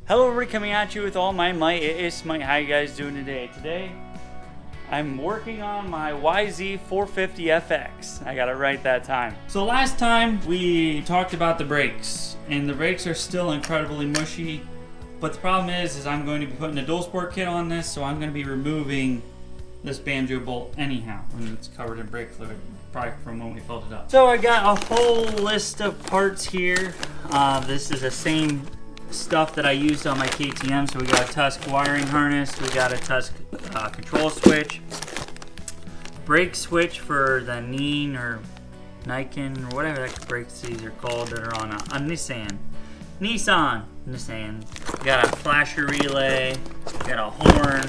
Hello everybody, coming at you with all my might. It is Smite. How you guys doing today? Today, I'm working on my YZ450FX. I got it right that time. So last time we talked about the brakes, and the brakes are still incredibly mushy. But the problem is I'm going to be putting a dual sport kit on this, so I'm going to be removing this banjo bolt anyhow, and it's covered in brake fluid, probably from when we filled it up. So I got a whole list of parts here. This is the same stuff that I used on my KTM. So we got a Tusk wiring harness, we got a Tusk control switch, brake switch for the Neen or Nikon or whatever that brakes these are called that are on a Nissan. We got a flasher relay, got a horn,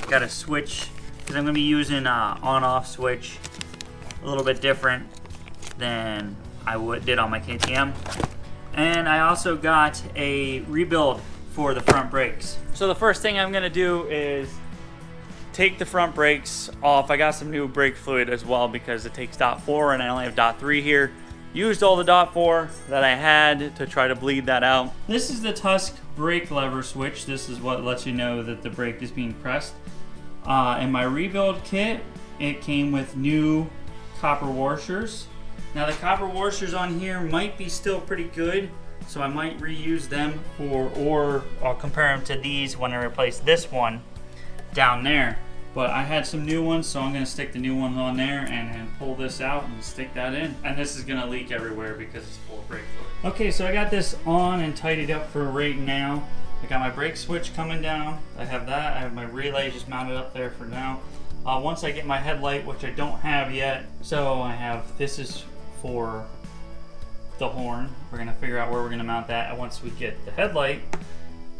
got a switch, because I'm going to be using on-off switch, a little bit different than I did on my KTM. And I also got a rebuild for the front brakes. So the first thing I'm gonna do is take the front brakes off. I got some new brake fluid as well because it takes .4 and I only have .3 here. Used all the .4 that I had to try to bleed that out. This is the Tusk brake lever switch. This is what lets you know that the brake is being pressed. In my rebuild kit, it came with new copper washers. Now the copper washers on here might be still pretty good, so I might reuse them or I'll compare them to these when I replace this one down there. But I had some new ones, so I'm gonna stick the new ones on there and pull this out and stick that in. And this is gonna leak everywhere because it's full of brake fluid. Okay, so I got this on and tidied up for right now. I got my brake switch coming down. I have that. I have my relay just mounted up there for now. Once I get my headlight, which I don't have yet, so I have, this is for the horn. We're gonna figure out where we're gonna mount that. And once we get the headlight,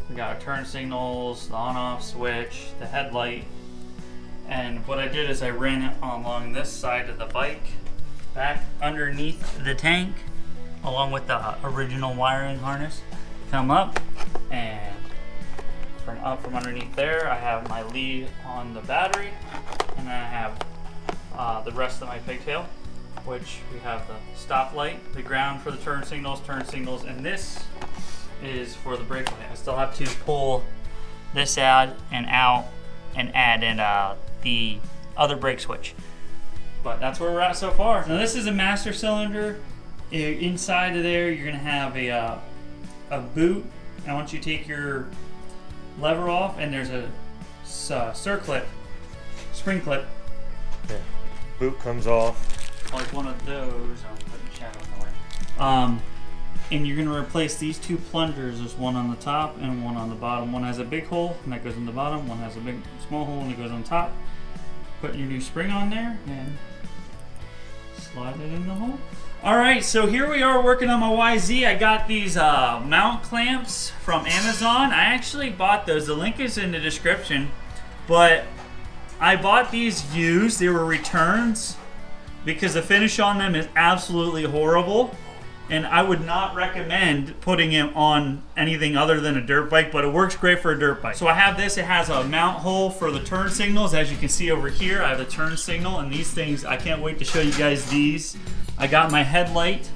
we got our turn signals, the on-off switch, the headlight. And what I did is I ran it along this side of the bike, back underneath the tank, along with the original wiring harness. Come up, and from underneath there, I have my lead on the battery, and then I have the rest of my pigtail, which we have the stop light, the ground for the turn signals, and this is for the brake light. I still have to pull this out and add in the other brake switch. But that's where we're at so far. Now this is a master cylinder. Inside of there, you're gonna have a boot. And once you take your lever off, and there's a circlip, spring clip. Yeah. Boot comes off. Like one of those. I'm putting shadow in the way. And you're gonna replace these two plungers. There's one on the top and one on the bottom. One has a big hole and that goes in the bottom. One has a big small hole and it goes on top. Put your new spring on there and slide it in the hole. All right, so here we are working on my YZ. I got these mount clamps from Amazon. I actually bought those. The link is in the description, but I bought these used. They were returns because the finish on them is absolutely horrible. And I would not recommend putting it on anything other than a dirt bike, but it works great for a dirt bike. So I have this. It has a mount hole for the turn signals. As you can see over here, I have the turn signal, and these things, I can't wait to show you guys these. I got my headlight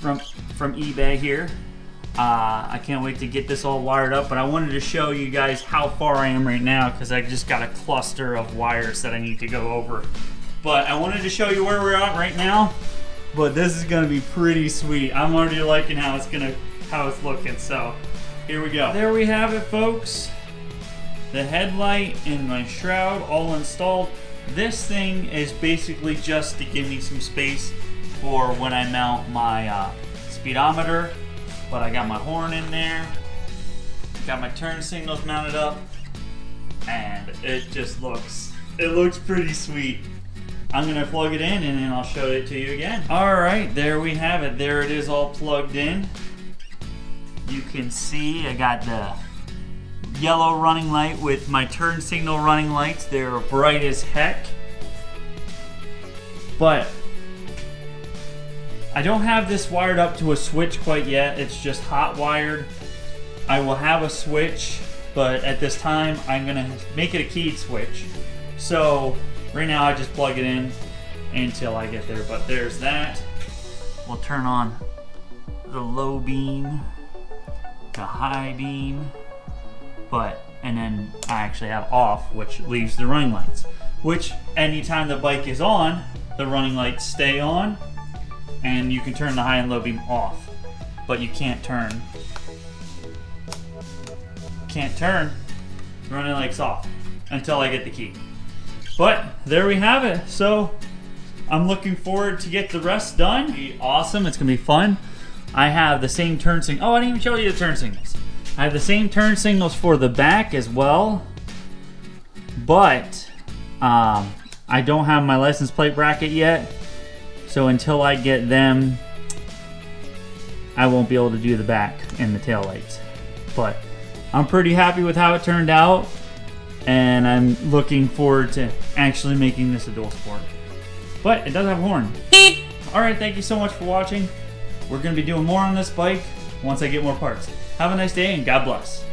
from eBay here. I can't wait to get this all wired up, but I wanted to show you guys how far I am right now because I just got a cluster of wires that I need to go over. But I wanted to show you where we're at right now. But this is gonna be pretty sweet. I'm already liking how it's looking. So here we go. There we have it, folks. The headlight and my shroud all installed. This thing is basically just to give me some space for when I mount my speedometer. But I got my horn in there. Got my turn signals mounted up, and it looks pretty sweet. I'm gonna plug it in and then I'll show it to you again. All right, there we have it. There it is, all plugged in. You can see I got the yellow running light with my turn signal running lights. They're bright as heck. But I don't have this wired up to a switch quite yet. It's just hot wired. I will have a switch, but at this time I'm gonna make it a keyed switch. So right now I just plug it in until I get there, but there's that. We'll turn on the low beam. like a high beam, and then I actually have off, which leaves the running lights. Which anytime the bike is on, the running lights stay on, and you can turn the high and low beam off, but you can't turn the running lights off until I get the key. But there we have it. So I'm looking forward to get the rest done. It'll be awesome. It's gonna be fun. I have the same turn signal. Oh, I didn't even show you the turn signals. I have the same turn signals for the back as well, but I don't have my license plate bracket yet. So until I get them, I won't be able to do the back and the tail lights. But I'm pretty happy with how it turned out, and I'm looking forward to actually making this a dual sport. But it does have a horn. Alright, thank you so much for watching. We're going to be doing more on this bike once I get more parts. Have a nice day and God bless.